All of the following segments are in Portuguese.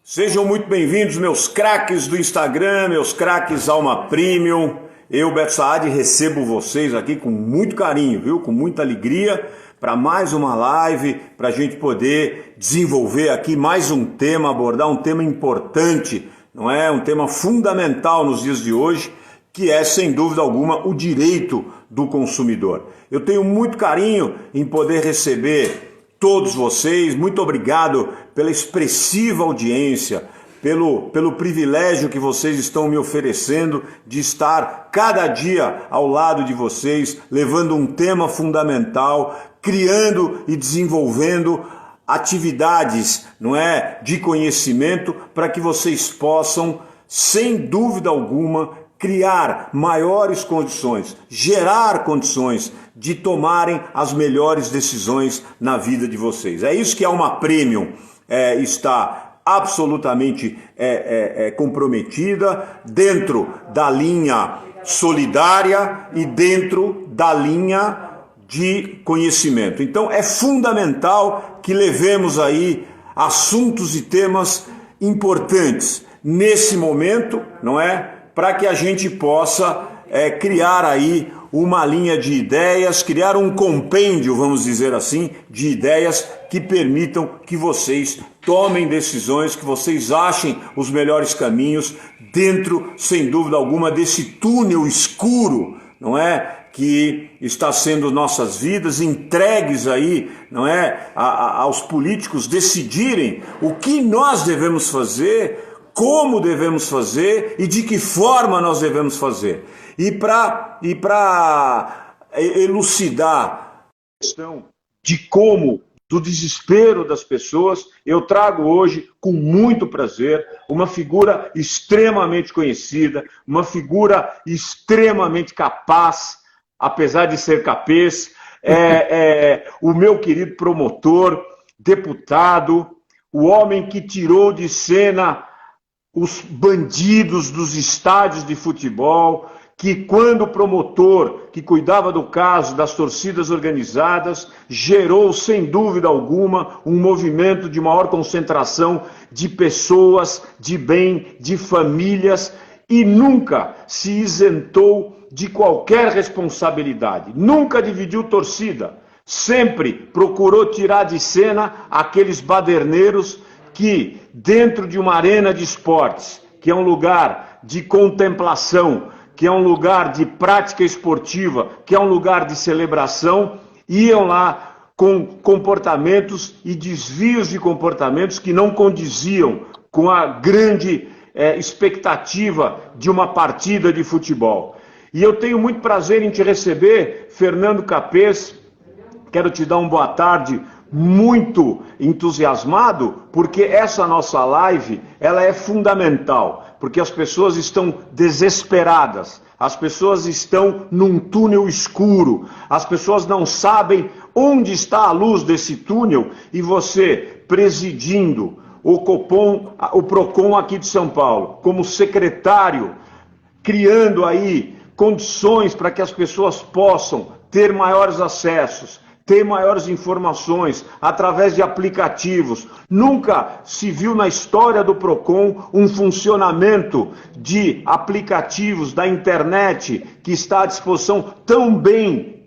Sejam muito bem-vindos, meus craques do Instagram, meus craques Alma Premium. Eu, Beto Saad, recebo vocês aqui com muito carinho, viu? Com muita alegria para mais uma live, para a gente poder desenvolver aqui mais um tema, abordar um tema importante, não é? Um tema fundamental nos dias de hoje, que é, sem dúvida alguma, o direito do consumidor. Eu tenho muito carinho em poder receber todos vocês, muito obrigado pela expressiva audiência, pelo privilégio que vocês estão me oferecendo de estar cada dia ao lado de vocês, levando um tema fundamental, criando e desenvolvendo atividades, não é, de conhecimento para que vocês possam, sem dúvida alguma, criar maiores condições, gerar condições de tomarem as melhores decisões na vida de vocês. É isso que a Alma Premium está absolutamente comprometida dentro da linha solidária e dentro da linha de conhecimento. Então é fundamental que levemos aí assuntos e temas importantes nesse momento, não é? Para que a gente possa criar aí uma linha de ideias, criar um compêndio, vamos dizer assim, de ideias que permitam que vocês tomem decisões, que vocês achem os melhores caminhos dentro, sem dúvida alguma, desse túnel escuro, não é? Que está sendo nossas vidas, entregues aí, não é? Aos políticos decidirem o que nós devemos fazer, como devemos fazer e de que forma nós devemos fazer. E para elucidar a questão de como, do desespero das pessoas, eu trago hoje, com muito prazer, uma figura extremamente conhecida, uma figura extremamente capaz, apesar de ser capez, o meu querido promotor, deputado, o homem que tirou de cena os bandidos dos estádios de futebol, que quando o promotor que cuidava do caso das torcidas organizadas gerou, sem dúvida alguma, um movimento de maior concentração de pessoas, de bem, de famílias, e nunca se isentou de qualquer responsabilidade, nunca dividiu torcida, sempre procurou tirar de cena aqueles baderneiros que, dentro de uma arena de esportes, que é um lugar de contemplação, que é um lugar de prática esportiva, que é um lugar de celebração, iam lá com comportamentos e desvios de comportamentos que não condiziam com a grande expectativa de uma partida de futebol. E eu tenho muito prazer em te receber, Fernando Capês. Quero te dar uma boa tarde, muito entusiasmado, porque essa nossa live, ela é fundamental, porque as pessoas estão desesperadas, as pessoas estão num túnel escuro, as pessoas não sabem onde está a luz desse túnel, e você, presidindo o Copom, o Procon aqui de São Paulo, como secretário, criando aí condições para que as pessoas possam ter maiores acessos, ter maiores informações através de aplicativos. Nunca se viu na história do Procon um funcionamento de aplicativos da internet que está à disposição tão bem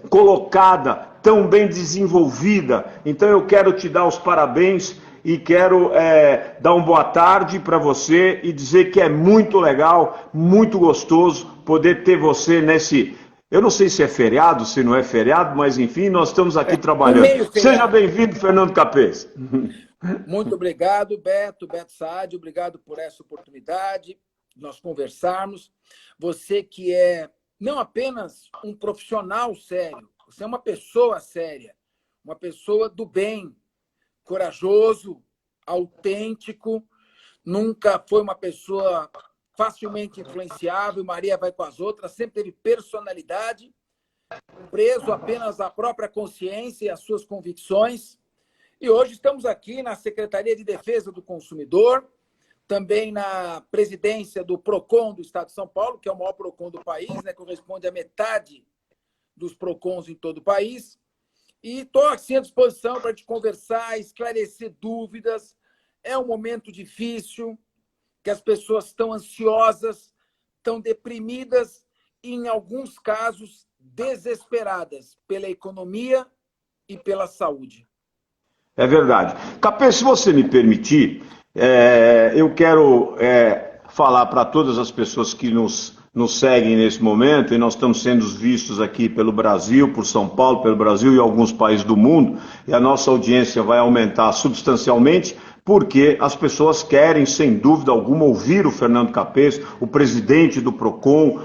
colocada, tão bem desenvolvida. Então eu quero te dar os parabéns e quero dar uma boa tarde para você e dizer que é muito legal, muito gostoso poder ter você nesse... Eu não sei se é feriado, se não é feriado, mas enfim, nós estamos aqui trabalhando. Seja bem-vindo, Fernando Capês. Muito obrigado, Beto Saad, obrigado por essa oportunidade, nós conversarmos. Você que é não apenas um profissional sério, você é uma pessoa séria, uma pessoa do bem, corajoso, autêntico, nunca foi uma pessoa facilmente influenciável, Maria vai com as outras, sempre teve personalidade, preso apenas à própria consciência e às suas convicções. E hoje estamos aqui na Secretaria de Defesa do Consumidor, também na presidência do Procon do Estado de São Paulo, que é o maior Procon do país, né, corresponde à metade dos Procons em todo o país. E estou assim à disposição para te conversar, esclarecer dúvidas. É um momento difícil, que as pessoas estão ansiosas, estão deprimidas e, em alguns casos, desesperadas pela economia e pela saúde. É verdade. Capê, se você me permitir, eu quero falar para todas as pessoas que nos seguem nesse momento, e nós estamos sendo vistos aqui pelo Brasil, por São Paulo, pelo Brasil e alguns países do mundo, e a nossa audiência vai aumentar substancialmente, porque as pessoas querem, sem dúvida alguma, ouvir o Fernando Capês, o presidente do PROCON,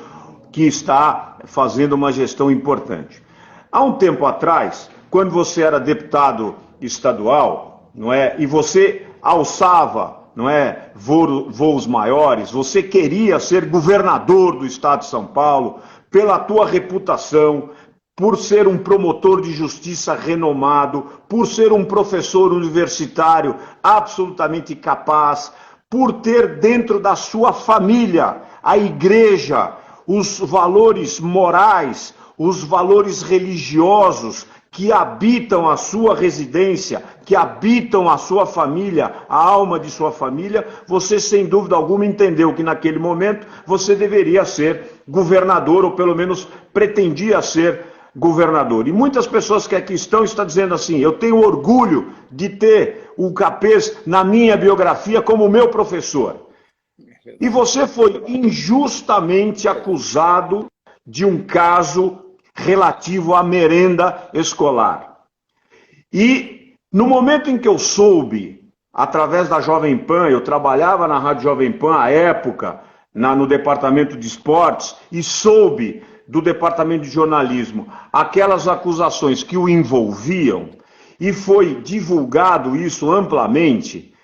que está fazendo uma gestão importante. Há um tempo atrás, quando você era deputado estadual, não é, e você alçava, não é, voos maiores, você queria ser governador do estado de São Paulo, pela tua reputação, por ser um promotor de justiça renomado, por ser um professor universitário absolutamente capaz, por ter dentro da sua família, a igreja, os valores morais, os valores religiosos que habitam a sua residência, que habitam a sua família, a alma de sua família, você sem dúvida alguma entendeu que naquele momento você deveria ser governador, ou pelo menos pretendia ser governador. E muitas pessoas que aqui estão dizendo assim, eu tenho orgulho de ter o Capês na minha biografia como meu professor. E você foi injustamente acusado de um caso relativo à merenda escolar. E no momento em que eu soube, através da Jovem Pan, eu trabalhava na Rádio Jovem Pan à época, no departamento de esportes, e soube do departamento de jornalismo aquelas acusações que o envolviam, e foi divulgado isso amplamente.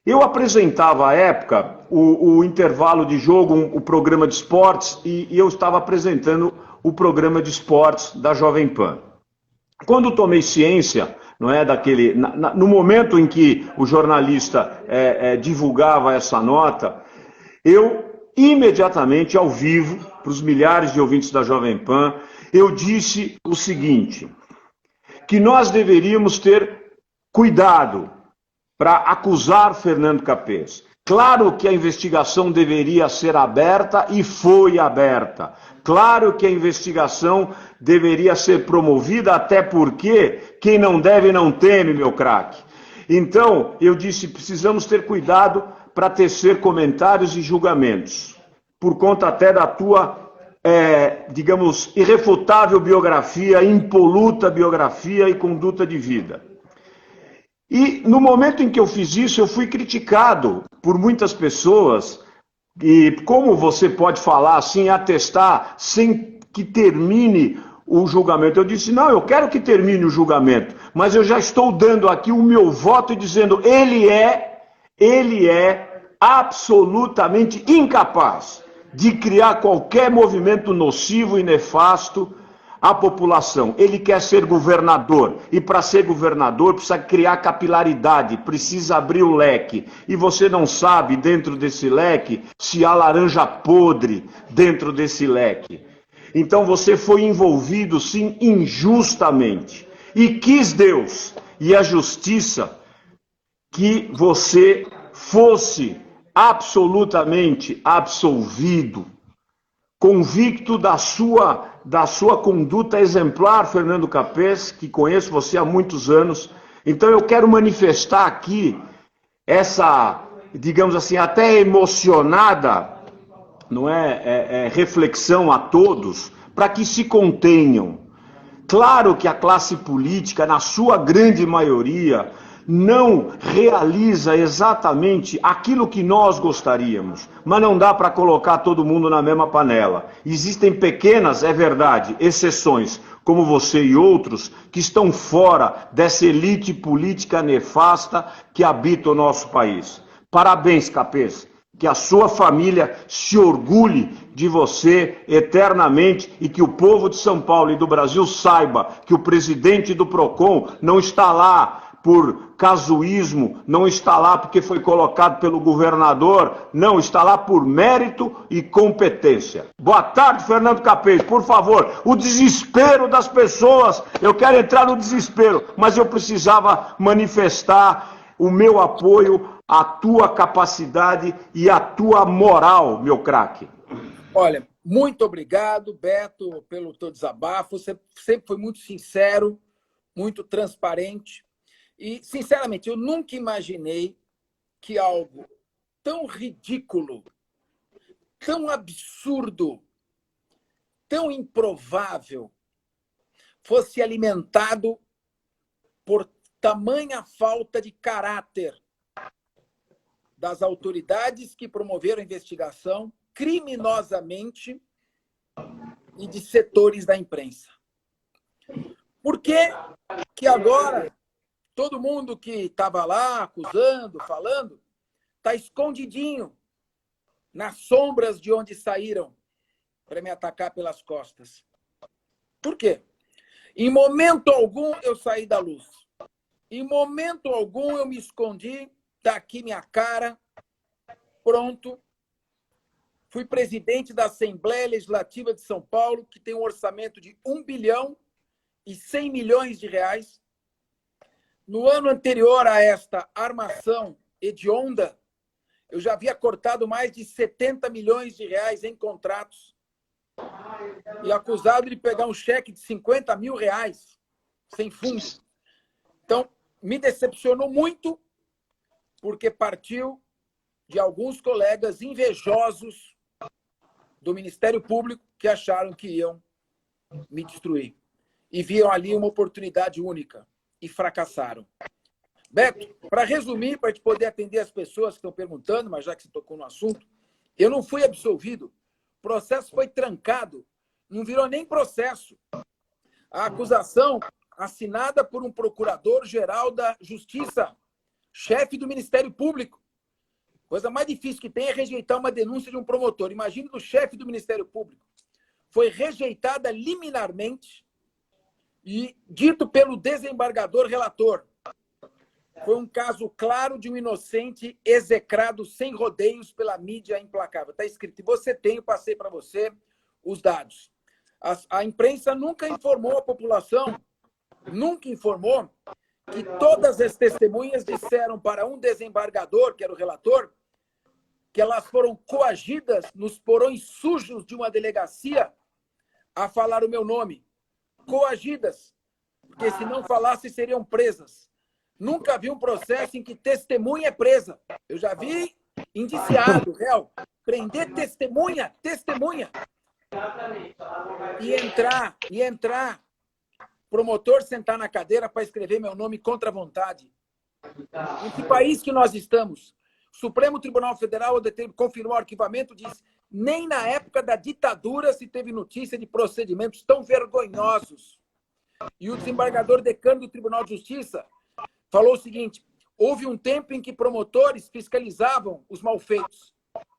Eu apresentava à época o intervalo de jogo, o programa de esportes, e eu estava apresentando o programa de esportes da Jovem Pan. Quando tomei ciência, não é, no momento em que o jornalista divulgava essa nota, eu imediatamente, ao vivo, para os milhares de ouvintes da Jovem Pan, eu disse o seguinte, que nós deveríamos ter cuidado para acusar Fernando Capês. Claro que a investigação deveria ser aberta e foi aberta. Claro que a investigação deveria ser promovida, até porque quem não deve não teme, meu craque. Então, eu disse, precisamos ter cuidado para tecer comentários e julgamentos, por conta até da tua, digamos, irrefutável biografia, impoluta biografia e conduta de vida. E no momento em que eu fiz isso, eu fui criticado por muitas pessoas. E como você pode falar assim, atestar, sem que termine o julgamento? Eu disse, não, eu quero que termine o julgamento, mas eu já estou dando aqui o meu voto e dizendo, ele é absolutamente incapaz de criar qualquer movimento nocivo e nefasto à população. Ele quer ser governador, e para ser governador precisa criar capilaridade, precisa abrir o leque, e você não sabe dentro desse leque se há laranja podre dentro desse leque. Então você foi envolvido sim injustamente, e quis Deus e a justiça que você fosse absolutamente absolvido, convicto da sua conduta exemplar, Fernando Capês, que conheço você há muitos anos. Então eu quero manifestar aqui essa, digamos assim, até emocionada, não reflexão a todos, para que se contenham. Claro que a classe política, na sua grande maioria, não realiza exatamente aquilo que nós gostaríamos, mas não dá para colocar todo mundo na mesma panela. Existem pequenas, é verdade, exceções, como você e outros, que estão fora dessa elite política nefasta que habita o nosso país. Parabéns, Capês, que a sua família se orgulhe de você eternamente e que o povo de São Paulo e do Brasil saiba que o presidente do PROCON não está lá por casuísmo, não está lá porque foi colocado pelo governador, não, está lá por mérito e competência. Boa tarde, Fernando Capês, por favor, o desespero das pessoas, eu quero entrar no desespero, mas eu precisava manifestar o meu apoio à tua capacidade e à tua moral, meu craque. Olha, muito obrigado, Beto, pelo teu desabafo, você sempre foi muito sincero, muito transparente. E, sinceramente, eu nunca imaginei que algo tão ridículo, tão absurdo, tão improvável fosse alimentado por tamanha falta de caráter das autoridades que promoveram a investigação criminosamente e de setores da imprensa. Por que que agora todo mundo que estava lá acusando, falando, está escondidinho nas sombras de onde saíram para me atacar pelas costas? Por quê? Em momento algum eu saí da luz. Em momento algum eu me escondi, está aqui minha cara, pronto. Fui presidente da Assembleia Legislativa de São Paulo, que tem um orçamento de 1 bilhão e 100 milhões de reais. No ano anterior a esta armação hedionda, eu já havia cortado mais de 70 milhões de reais em contratos e acusado de pegar um cheque de 50 mil reais sem fundo. Então, me decepcionou muito, porque partiu de alguns colegas invejosos do Ministério Público que acharam que iam me destruir. E viam ali uma oportunidade única. E fracassaram. Beto, para resumir, para a gente poder atender as pessoas que estão perguntando, mas já que você tocou no assunto, eu não fui absolvido. O processo foi trancado. Não virou nem processo. A acusação assinada por um procurador-geral da Justiça, chefe do Ministério Público. Coisa mais difícil que tem é rejeitar uma denúncia de um promotor. Imagine do chefe do Ministério Público. Foi rejeitada liminarmente e dito pelo desembargador relator. Foi um caso claro de um inocente execrado sem rodeios pela mídia implacável. Está escrito. E você tem, eu passei para você os dados. A imprensa nunca informou a população, nunca informou que todas as testemunhas disseram para um desembargador, que era o relator, que elas foram coagidas nos porões sujos de uma delegacia a falar o meu nome. Coagidas, porque se não falasse seriam presas. Nunca vi um processo em que testemunha é presa. Eu já vi indiciado, réu, prender testemunha, e entrar, promotor sentar na cadeira para escrever meu nome contra a vontade. Em que país que nós estamos? O Supremo Tribunal Federal confirmou o arquivamento, diz nem na época da ditadura se teve notícia de procedimentos tão vergonhosos. E o desembargador decano do Tribunal de Justiça falou o seguinte: houve um tempo em que promotores fiscalizavam os malfeitos,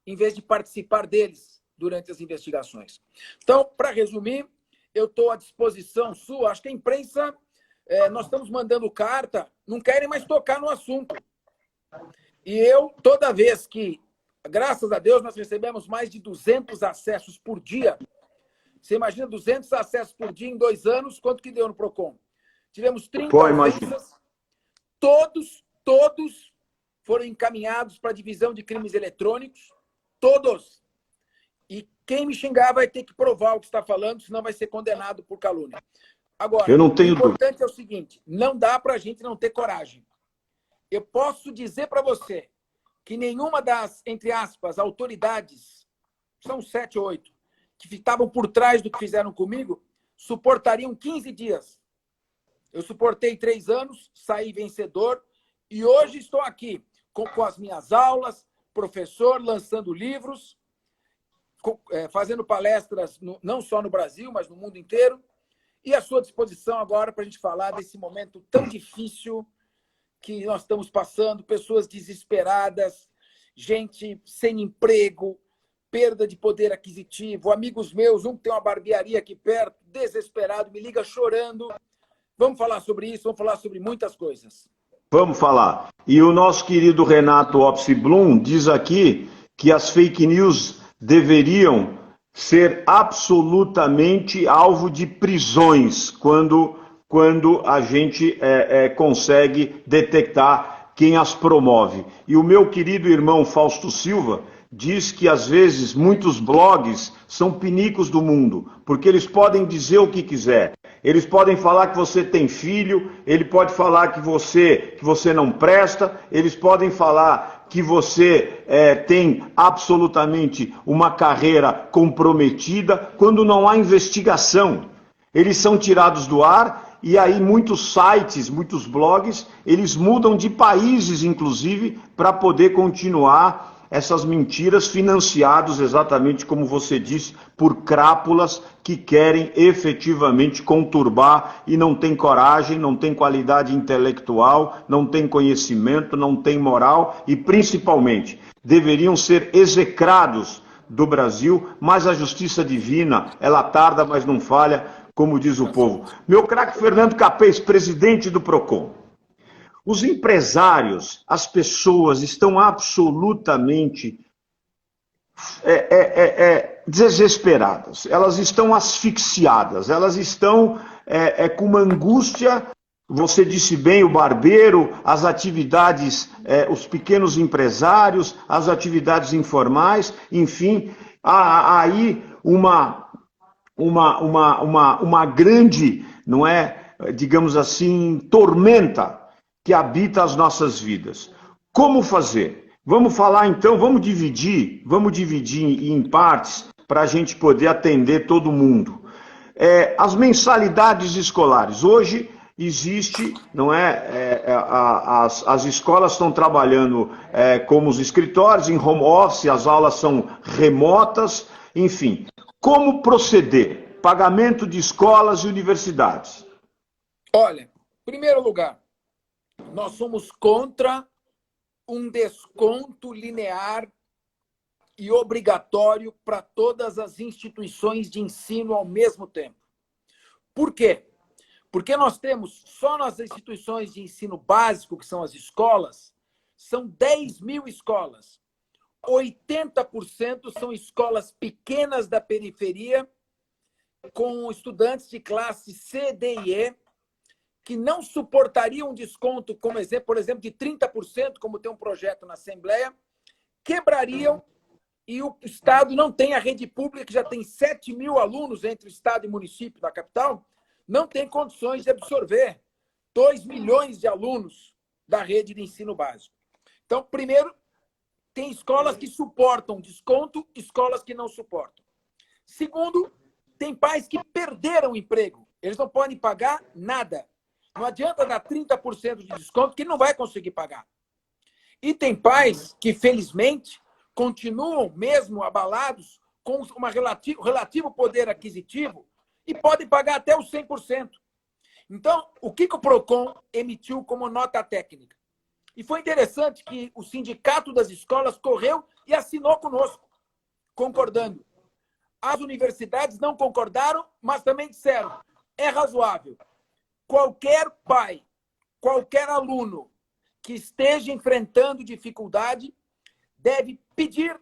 em vez de participar deles durante as investigações. Então, para resumir, eu estou à disposição sua. Acho que a imprensa, nós estamos mandando carta, não querem mais tocar no assunto. E eu, toda vez que, graças a Deus, nós recebemos mais de 200 acessos por dia. Você imagina 200 acessos por dia em 2 anos, quanto que deu no PROCON? Tivemos 30 ofensas, todos foram encaminhados para a divisão de crimes eletrônicos, todos. E quem me xingar vai ter que provar o que está falando, senão vai ser condenado por calúnia. Agora, eu não tenho o importante é o seguinte, não dá para a gente não ter coragem. Eu posso dizer para você que nenhuma das, entre aspas, autoridades, são 7 ou 8, que estavam por trás do que fizeram comigo, suportariam 15 dias. Eu suportei 3 anos, saí vencedor e hoje estou aqui com as minhas aulas, professor, lançando livros, fazendo palestras não só no Brasil, mas no mundo inteiro, e à sua disposição agora para a gente falar desse momento tão difícil que nós estamos passando, pessoas desesperadas, gente sem emprego, perda de poder aquisitivo, amigos meus, um que tem uma barbearia aqui perto, desesperado, me liga chorando. Vamos falar sobre isso, vamos falar sobre muitas coisas. Vamos falar. E o nosso querido Renato Opsi Blum diz aqui que as fake news deveriam ser absolutamente alvo de prisões quando a gente consegue detectar quem as promove. E o meu querido irmão Fausto Silva diz que, às vezes, muitos blogs são pinicos do mundo, porque eles podem dizer o que quiser. Eles podem falar que você tem filho, ele pode falar que você não presta, eles podem falar que você tem absolutamente uma carreira comprometida, quando não há investigação. Eles são tirados do ar e aí muitos sites, muitos blogs, eles mudam de países, inclusive, para poder continuar essas mentiras, financiados, exatamente como você disse, por crápulas que querem efetivamente conturbar e não tem coragem, não tem qualidade intelectual, não tem conhecimento, não tem moral e, principalmente, deveriam ser execrados do Brasil, mas a justiça divina, ela tarda, mas não falha, como diz o povo. Meu craque Fernando Capês, presidente do PROCON. Os empresários, as pessoas estão absolutamente desesperadas, elas estão asfixiadas, elas estão com uma angústia. Você disse bem, o barbeiro, as atividades, os pequenos empresários, as atividades informais, enfim, há aí uma grande, não é, digamos assim, tormenta que habita as nossas vidas. Como fazer? Vamos falar então, vamos dividir em partes para a gente poder atender todo mundo. As mensalidades escolares. Hoje existe, não é? As escolas estão trabalhando como os escritórios, em home office, as aulas são remotas, enfim. Como proceder? Pagamento de escolas e universidades. Olha, em primeiro lugar, nós somos contra um desconto linear e obrigatório para todas as instituições de ensino ao mesmo tempo. Por quê? Porque nós temos, só nas instituições de ensino básico, que são as escolas, são 10 mil escolas. 80% são escolas pequenas da periferia, com estudantes de classe C, D e E, que não suportariam um desconto, como exemplo, por exemplo, de 30%, como tem um projeto na Assembleia, quebrariam e o Estado não tem a rede pública, que já tem 7 mil alunos entre o Estado e município da capital, não tem condições de absorver 2 milhões de alunos da rede de ensino básico. Então, primeiro, tem escolas que suportam desconto, escolas que não suportam. Segundo, tem pais que perderam o emprego. Eles não podem pagar nada. Não adianta dar 30% de desconto, que não vai conseguir pagar. E tem pais que, felizmente, continuam mesmo abalados com um relativo poder aquisitivo e podem pagar até os 100%. Então, o que o PROCON emitiu como nota técnica? E foi interessante que o sindicato das escolas correu e assinou conosco, concordando. As universidades não concordaram, mas também disseram, é razoável. Qualquer pai, qualquer aluno que esteja enfrentando dificuldade deve pedir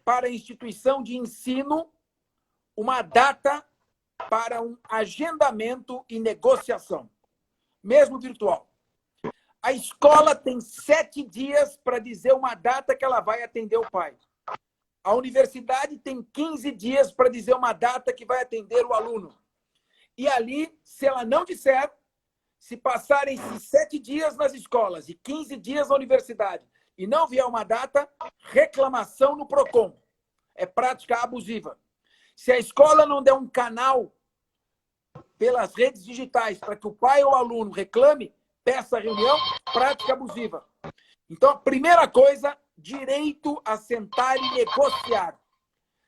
para a instituição de ensino uma data para um agendamento e negociação, mesmo virtual. A escola tem 7 dias para dizer uma data que ela vai atender o pai. A universidade tem 15 dias para dizer uma data que vai atender o aluno. E ali, se ela não disser, se passarem-se 7 dias nas escolas e 15 dias na universidade e não vier uma data, reclamação no PROCON. É prática abusiva. Se a escola não der um canal pelas redes digitais para que o pai ou o aluno reclame, peça reunião, prática abusiva. Então, a primeira coisa, direito a sentar e negociar.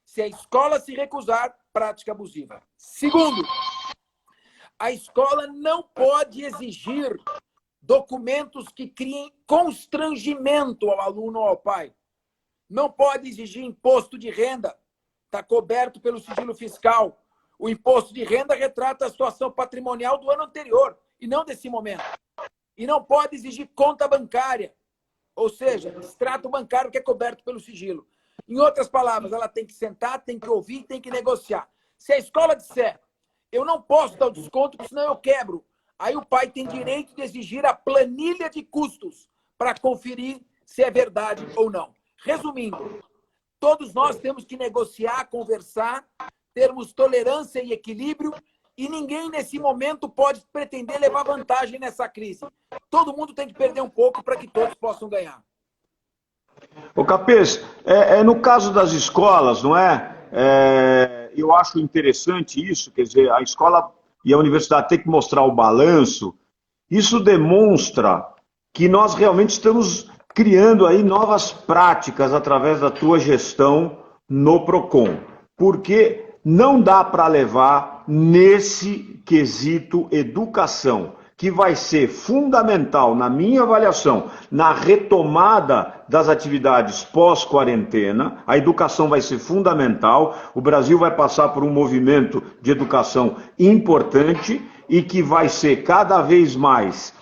Se a escola se recusar, prática abusiva. Segundo, a escola não pode exigir documentos que criem constrangimento ao aluno ou ao pai. Não pode exigir imposto de renda, está coberto pelo sigilo fiscal. O imposto de renda retrata a situação patrimonial do ano anterior e não desse momento. E não pode exigir conta bancária, ou seja, extrato bancário que é coberto pelo sigilo. Em outras palavras, ela tem que sentar, tem que ouvir, tem que negociar. Se a escola disser, eu não posso dar o desconto, porque senão eu quebro, aí o pai tem direito de exigir a planilha de custos para conferir se é verdade ou não. Resumindo, todos nós temos que negociar, conversar, termos tolerância e equilíbrio, e ninguém nesse momento pode pretender levar vantagem nessa crise. Todo mundo tem que perder um pouco para que todos possam ganhar. Ô Capês, no caso das escolas, não é? Eu acho interessante isso, quer dizer, a escola e a universidade têm que mostrar o balanço. Isso demonstra que nós realmente estamos criando aí novas práticas através da tua gestão no Procon, porque não dá para levar nesse quesito educação, que vai ser fundamental, na minha avaliação, na retomada das atividades pós-quarentena. A educação vai ser fundamental. O Brasil vai passar por um movimento de educação importante e que vai ser cada vez mais,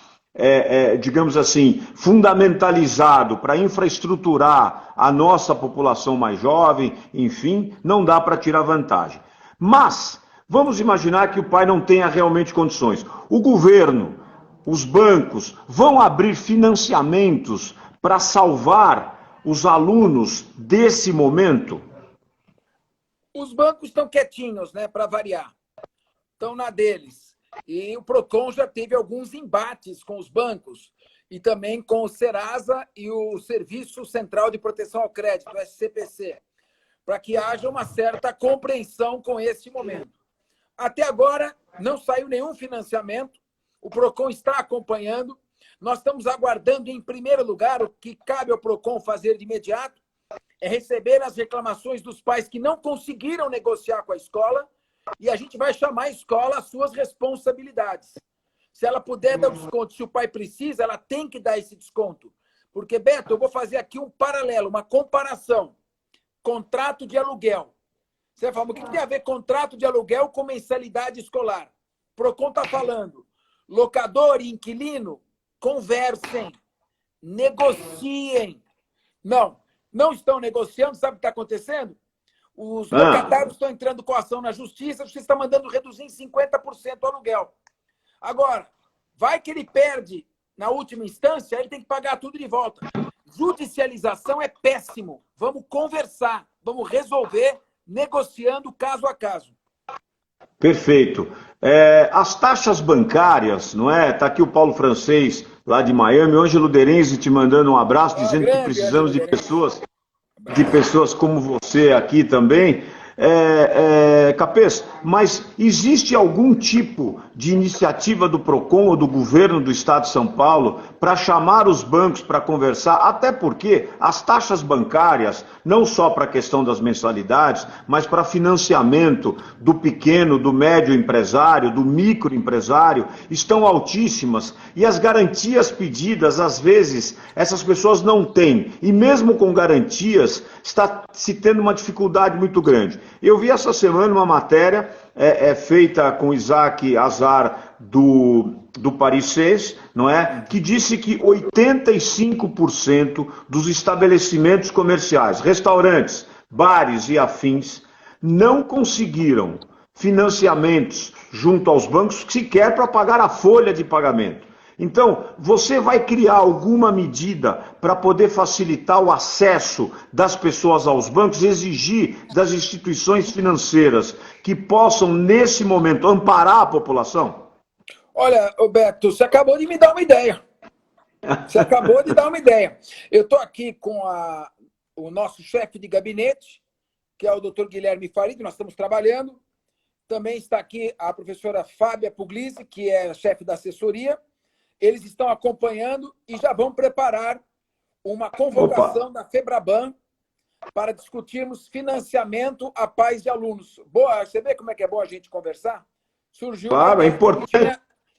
digamos assim, fundamentalizado para infraestruturar a nossa população mais jovem. Enfim, não dá para tirar vantagem. Mas vamos imaginar que o pai não tenha realmente condições. O governo, os bancos, vão abrir financiamentos para salvar os alunos desse momento? Os bancos estão quietinhos, né, para variar. Estão na deles. E o Procon já teve alguns embates com os bancos e também com o Serasa e o Serviço Central de Proteção ao Crédito, o SCPC, para que haja uma certa compreensão com esse momento. Até agora, não saiu nenhum financiamento, o Procon está acompanhando, nós estamos aguardando, em primeiro lugar, o que cabe ao Procon fazer de imediato, é receber as reclamações dos pais que não conseguiram negociar com a escola, e a gente vai chamar a escola às suas responsabilidades. Se ela puder dar o desconto, se o pai precisa, ela tem que dar esse desconto. Porque, Beto, eu vou fazer aqui um paralelo, uma comparação. Contrato de aluguel. Você vai falar, o que tem a ver contrato de aluguel com mensalidade escolar? O Procon está falando. Locador e inquilino, conversem, negociem. Não estão negociando, sabe o que está acontecendo? Os locatários estão entrando com ação na justiça, a justiça está mandando reduzir em 50% o aluguel. Agora, vai que ele perde na última instância, ele tem que pagar tudo de volta. Judicialização é péssimo. Vamos conversar, vamos resolver negociando caso a caso. Perfeito. As taxas bancárias, não é? Está aqui o Paulo Francês, lá de Miami, o Ângelo Derenzi te mandando um abraço, dizendo que precisamos de pessoas como você aqui também. Capês, mas existe algum tipo de iniciativa do Procon ou do governo do Estado de São Paulo para chamar os bancos para conversar? Até porque as taxas bancárias, não só para a questão das mensalidades, mas para financiamento do pequeno, do médio empresário, do microempresário, estão altíssimas, e as garantias pedidas, às vezes, essas pessoas não têm, e mesmo com garantias, está se tendo uma dificuldade muito grande. Eu vi essa semana uma matéria feita com Isaac Azar do Paris 6, não é? Que disse que 85% dos estabelecimentos comerciais, restaurantes, bares e afins, não conseguiram financiamentos junto aos bancos sequer para pagar a folha de pagamento. Então, você vai criar alguma medida para poder facilitar o acesso das pessoas aos bancos, exigir das instituições financeiras que possam, nesse momento, amparar a população? Olha, Roberto, você acabou de me dar uma ideia. Eu estou aqui com o nosso chefe de gabinete, que é o Dr. Guilherme Farid, nós estamos trabalhando. Também está aqui a professora Fábia Puglisi, que é chefe da assessoria. Eles estão acompanhando e já vão preparar uma convocação da FEBRABAN para discutirmos financiamento a pais de alunos. Boa, você vê como é que é bom a gente conversar? Surgiu. Claro, é importante.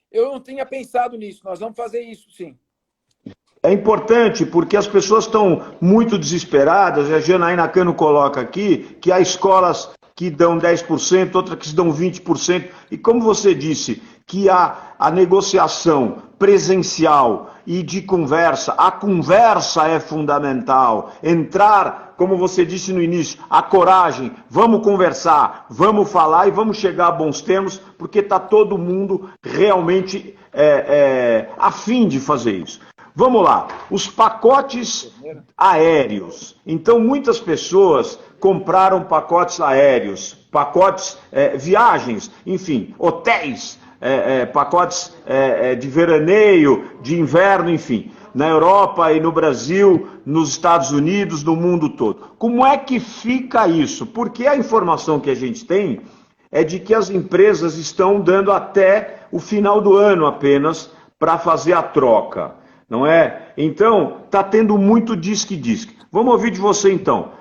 Eu não tinha pensado nisso, nós vamos fazer isso, sim. É importante porque as pessoas estão muito desesperadas, a Janaína Cano coloca aqui que há escolas que dão 10%, outras que dão 20%. E como você disse, que a negociação presencial e de conversa, a conversa é fundamental. Entrar, como você disse no início, a coragem, vamos conversar, vamos falar e vamos chegar a bons termos, porque está todo mundo realmente a fim de fazer isso. Vamos lá, os pacotes aéreos. Então, muitas pessoas compraram pacotes aéreos, pacotes, viagens, enfim, hotéis, pacotes de veraneio, de inverno, enfim, na Europa e no Brasil, nos Estados Unidos, no mundo todo. Como é que fica isso? Porque a informação que a gente tem é de que as empresas estão dando até o final do ano apenas para fazer a troca, não é? Então, está tendo muito disque-disque. Vamos ouvir de você então.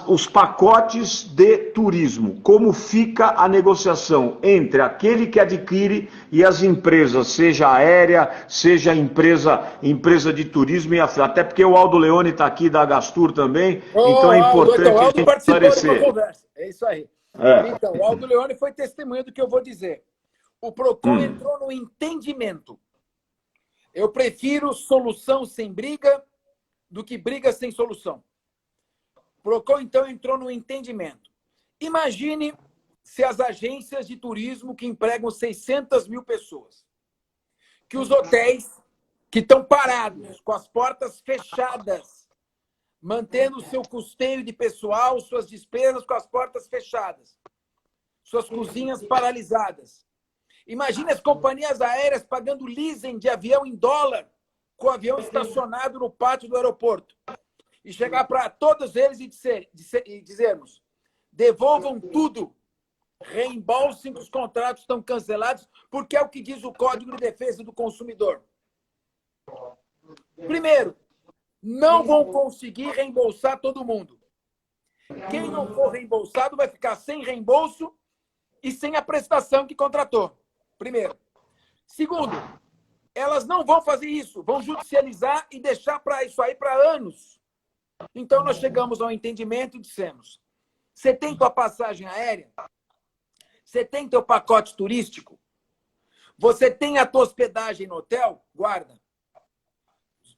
Os pacotes de turismo, como fica a negociação entre aquele que adquire e as empresas, seja aérea, seja empresa de turismo, e até porque o Aldo Leone está aqui da Gastur também, então é importante então, o Aldo participou esclarecer. da conversa, é isso aí. Então, o Aldo Leone foi testemunha do que eu vou dizer. O PROCON entrou no entendimento. Eu prefiro solução sem briga do que briga sem solução. O PROCON, então, entrou no entendimento. Imagine se as agências de turismo que empregam 600 mil pessoas, que os hotéis que estão parados, com as portas fechadas, mantendo o seu custeio de pessoal, suas despesas com as portas fechadas, suas cozinhas paralisadas. Imagine as companhias aéreas pagando leasing de avião em dólar, com o avião estacionado no pátio do aeroporto. E chegar para todos eles e dizermos: devolvam tudo, reembolsem que os contratos estão cancelados, porque é o que diz o Código de Defesa do Consumidor. Primeiro, não vão conseguir reembolsar todo mundo. Quem não for reembolsado vai ficar sem reembolso e sem a prestação que contratou. Primeiro. Segundo, elas não vão fazer isso, vão judicializar e deixar para isso aí para anos. Então, nós chegamos ao entendimento e dissemos: você tem tua passagem aérea? Você tem teu pacote turístico? Você tem a tua hospedagem no hotel? Guarda.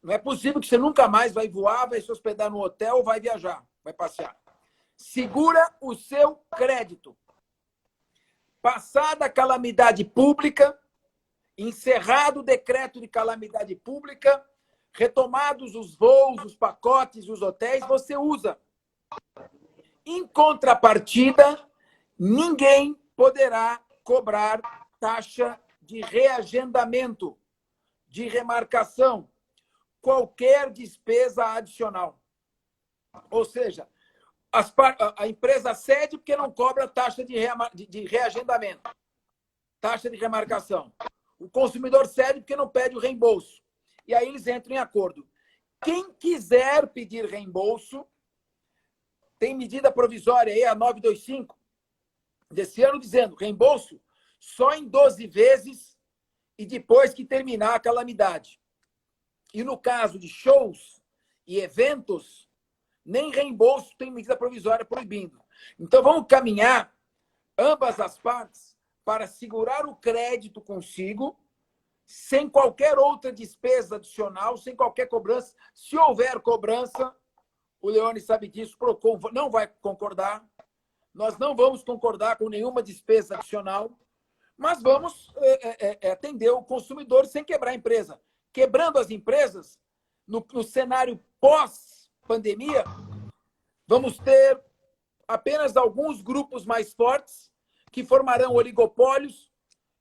Não é possível que você nunca mais vai voar, vai se hospedar no hotel, vai viajar, vai passear. Segura o seu crédito. Passada a calamidade pública, encerrado o decreto de calamidade pública, retomados os voos, os pacotes, os hotéis, você usa. Em contrapartida, ninguém poderá cobrar taxa de reagendamento, de remarcação, qualquer despesa adicional. Ou seja, a empresa cede porque não cobra taxa de reagendamento, taxa de remarcação. O consumidor cede porque não pede o reembolso. E aí eles entram em acordo. Quem quiser pedir reembolso, tem medida provisória aí, a 925, desse ano, dizendo reembolso só em 12 vezes e depois que terminar a calamidade. E no caso de shows e eventos, nem reembolso tem medida provisória proibindo. Então, vamos caminhar, ambas as partes, para segurar o crédito consigo, sem qualquer outra despesa adicional, sem qualquer cobrança. Se houver cobrança, o Leone sabe disso, o PROCON não vai concordar. Nós não vamos concordar com nenhuma despesa adicional, mas vamos atender o consumidor sem quebrar a empresa. Quebrando as empresas, no cenário pós-pandemia, vamos ter apenas alguns grupos mais fortes que formarão oligopólios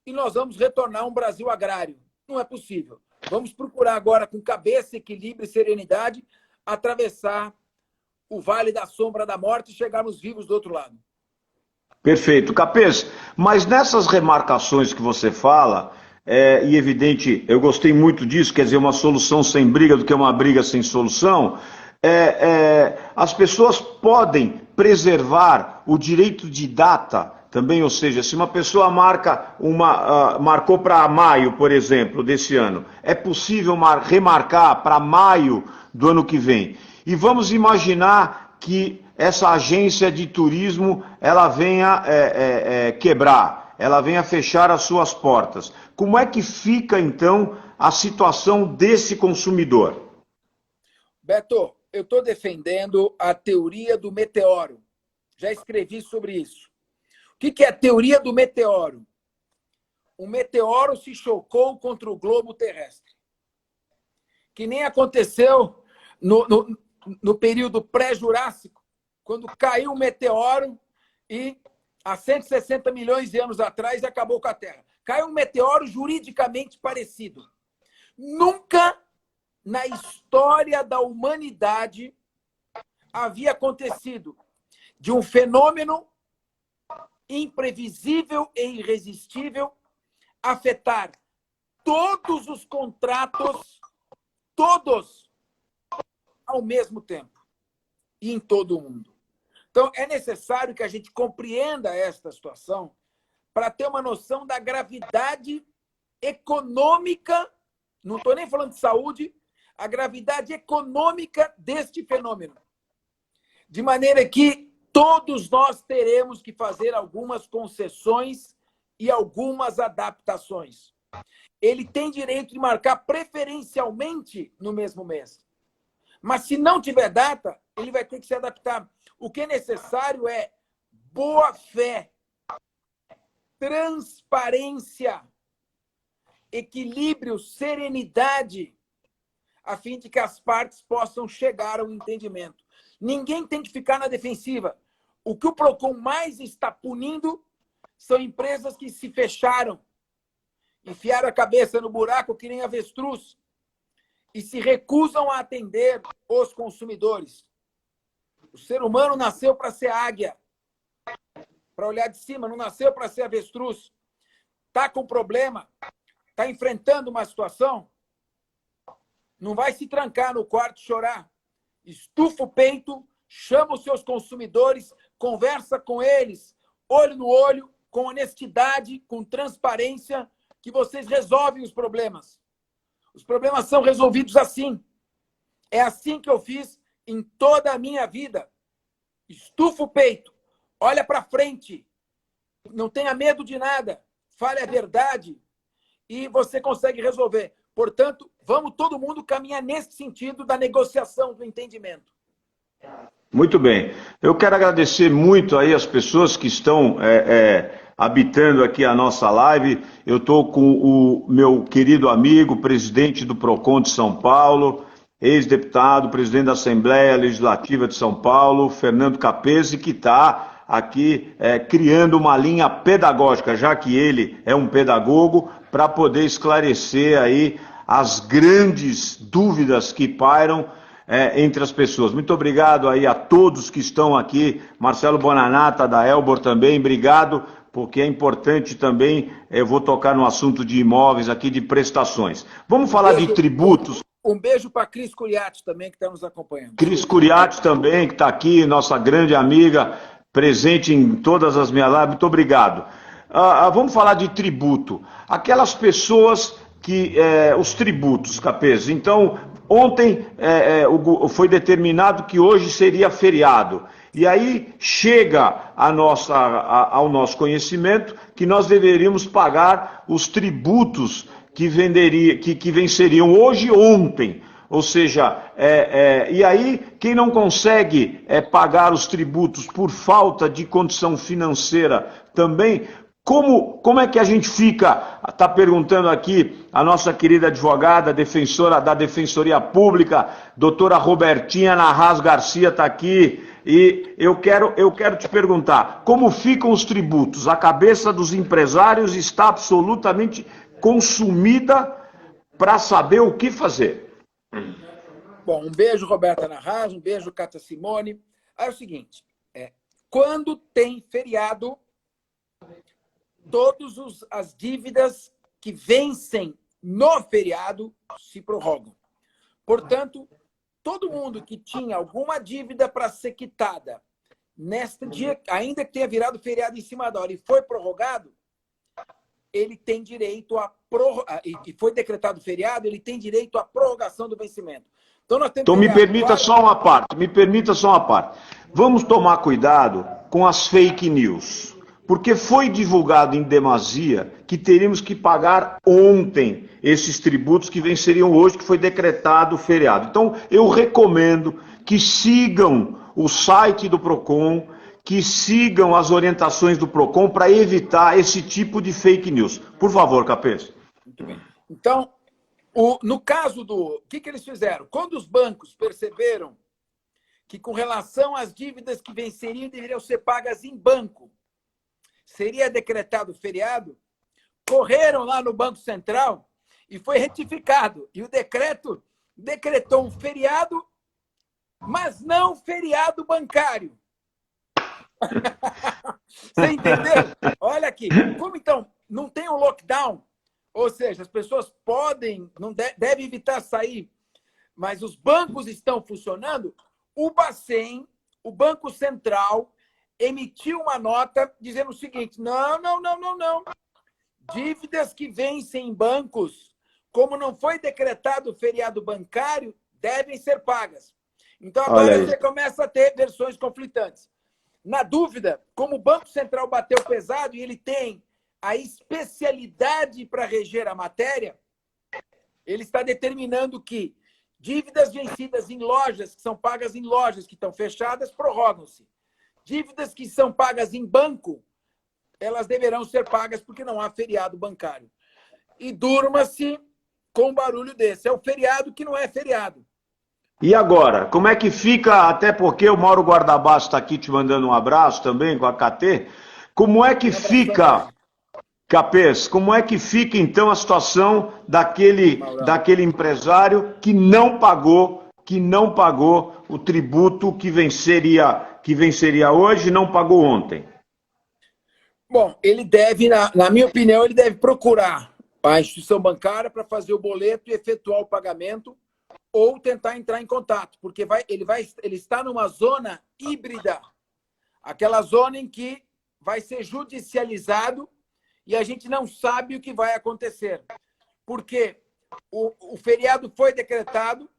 e nós vamos retornar a um Brasil agrário. Não é possível. Vamos procurar agora, com cabeça, equilíbrio e serenidade, atravessar o vale da sombra da morte e chegarmos vivos do outro lado. Perfeito. Capês, mas nessas remarcações que você fala, e evidente, eu gostei muito disso, quer dizer, uma solução sem briga do que uma briga sem solução, as pessoas podem preservar o direito de data também, ou seja, se uma pessoa marcou para maio, por exemplo, desse ano, é possível remarcar para maio do ano que vem. E vamos imaginar que essa agência de turismo ela venha quebrar, ela venha fechar as suas portas. Como é que fica, então, a situação desse consumidor? Beto, eu estou defendendo a teoria do meteoro. Já escrevi sobre isso. O que é a teoria do meteoro? O meteoro se chocou contra o globo terrestre. Que nem aconteceu no período pré-jurássico, quando caiu um meteoro e há 160 milhões de anos atrás acabou com a Terra. Caiu um meteoro juridicamente parecido. Nunca na história da humanidade havia acontecido de um fenômeno imprevisível e irresistível afetar todos os contratos, todos, ao mesmo tempo e em todo o mundo. Então, é necessário que a gente compreenda esta situação para ter uma noção da gravidade econômica, não estou nem falando de saúde, a gravidade econômica deste fenômeno. De maneira que todos nós teremos que fazer algumas concessões e algumas adaptações. Ele tem direito de marcar preferencialmente no mesmo mês. Mas se não tiver data, ele vai ter que se adaptar. O que é necessário é boa fé, transparência, equilíbrio, serenidade, a fim de que as partes possam chegar ao entendimento. Ninguém tem que ficar na defensiva. O que o Procon mais está punindo são empresas que se fecharam, enfiaram a cabeça no buraco que nem avestruz e se recusam a atender os consumidores. O ser humano nasceu para ser águia, para olhar de cima, não nasceu para ser avestruz. Está com problema, está enfrentando uma situação, não vai se trancar no quarto e chorar. Estufa o peito, chama os seus consumidores, conversa com eles, olho no olho, com honestidade, com transparência, que vocês resolvem os problemas. Os problemas são resolvidos assim. É assim que eu fiz em toda a minha vida. Estufa o peito, olha para frente, não tenha medo de nada, fale a verdade e você consegue resolver. Portanto, vamos todo mundo caminhar nesse sentido da negociação, do entendimento. Muito bem. Eu quero agradecer muito aí as pessoas que estão habitando aqui a nossa live. Eu estou com o meu querido amigo, presidente do Procon de São Paulo, ex-deputado, presidente da Assembleia Legislativa de São Paulo, Fernando Capesi, que está aqui criando uma linha pedagógica, já que ele é um pedagogo, para poder esclarecer aí as grandes dúvidas que pairam entre as pessoas. Muito obrigado aí a todos que estão aqui, Marcelo Bonanata, da Elbor também, obrigado, porque é importante também, eu vou tocar no assunto de imóveis aqui, de prestações. Vamos falar de tributos. Um beijo para Cris Curiati também, que está nos acompanhando. Cris Curiati também, que está aqui, nossa grande amiga, presente em todas as minhas lives, muito obrigado. Vamos falar de tributo. Aquelas pessoas que... os tributos, Capesi. Então, ontem foi determinado que hoje seria feriado. E aí chega ao nosso conhecimento que nós deveríamos pagar os tributos que venceriam hoje e ontem. Ou seja, e aí quem não consegue pagar os tributos por falta de condição financeira também, como é que a gente fica? Está perguntando aqui a nossa querida advogada, defensora da Defensoria Pública, doutora Robertinha Narraz Garcia está aqui, e eu quero te perguntar, como ficam os tributos? A cabeça dos empresários está absolutamente consumida para saber o que fazer. Bom, um beijo, Roberta Narraz, um beijo, Cátia Simone. É o seguinte, quando tem feriado, todas as dívidas que vencem no feriado se prorrogam. Portanto, todo mundo que tinha alguma dívida para ser quitada neste dia, ainda que tenha virado feriado em cima da hora e foi prorrogado, ele tem direito e foi decretado feriado, ele tem direito à prorrogação do vencimento. Então, nós temos então me permita só uma parte, Vamos tomar cuidado com as fake news, porque foi divulgado em demasia que teríamos que pagar ontem esses tributos que venceriam hoje, que foi decretado o feriado. Então, eu recomendo que sigam o site do PROCON, que sigam as orientações do PROCON para evitar esse tipo de fake news. Por favor, Capês. Muito bem. Então, no caso o que eles fizeram? Quando os bancos perceberam que, com relação às dívidas que venceriam, deveriam ser pagas em banco, seria decretado feriado, correram lá no Banco Central e foi retificado. E o decreto decretou um feriado, mas não feriado bancário. Você entendeu? Olha aqui. Como então não tem um lockdown, ou seja, as pessoas devem evitar sair, mas os bancos estão funcionando, o Bacen, o Banco Central, emitiu uma nota dizendo o seguinte: não. Dívidas que vencem em bancos, como não foi decretado feriado bancário, devem ser pagas. Então agora você começa a ter versões conflitantes. Na dúvida, como o Banco Central bateu pesado e ele tem a especialidade para reger a matéria, ele está determinando que dívidas vencidas em lojas, que são pagas em lojas que estão fechadas, prorrogam-se. Dívidas que são pagas em banco, elas deverão ser pagas porque não há feriado bancário. E durma-se com um barulho desse. É o feriado que não é feriado. E agora, como é que fica, até porque o Mauro Guardabasso está aqui te mandando um abraço também com a KT, como é que fica, Capês, como é que fica então a situação daquele empresário que não pagou o tributo que venceria hoje e não pagou ontem? Bom, ele deve, na minha opinião, ele deve procurar a instituição bancária para fazer o boleto e efetuar o pagamento, ou tentar entrar em contato, porque ele está numa zona híbrida, aquela zona em que vai ser judicializado e a gente não sabe o que vai acontecer. Porque o feriado foi decretado,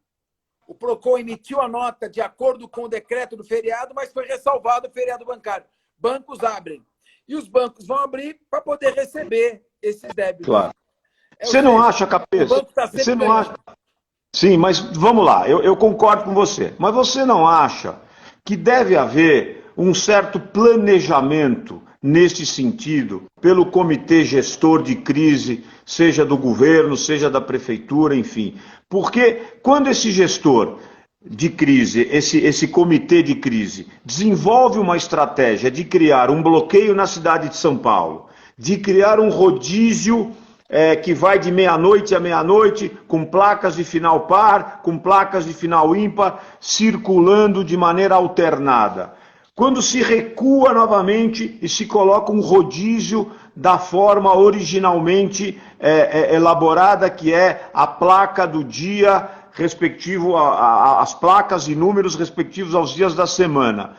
o PROCON emitiu a nota de acordo com o decreto do feriado, mas foi ressalvado o feriado bancário. Bancos abrem. E os bancos vão abrir para poder receber esses débitos. Claro. Você não acha, Capês? Você não acha? Sim, mas vamos lá, eu concordo com você. Mas você não acha que deve haver um certo planejamento nesse sentido pelo comitê gestor de crise, seja do governo, seja da prefeitura, enfim? Porque quando esse gestor de crise, esse comitê de crise, desenvolve uma estratégia de criar um bloqueio na cidade de São Paulo, de criar um rodízio que vai de meia-noite a meia-noite, com placas de final par, com placas de final ímpar, circulando de maneira alternada. Quando se recua novamente e se coloca um rodízio da forma originalmente elaborada, que é a placa do dia respectivo, as placas e números respectivos aos dias da semana.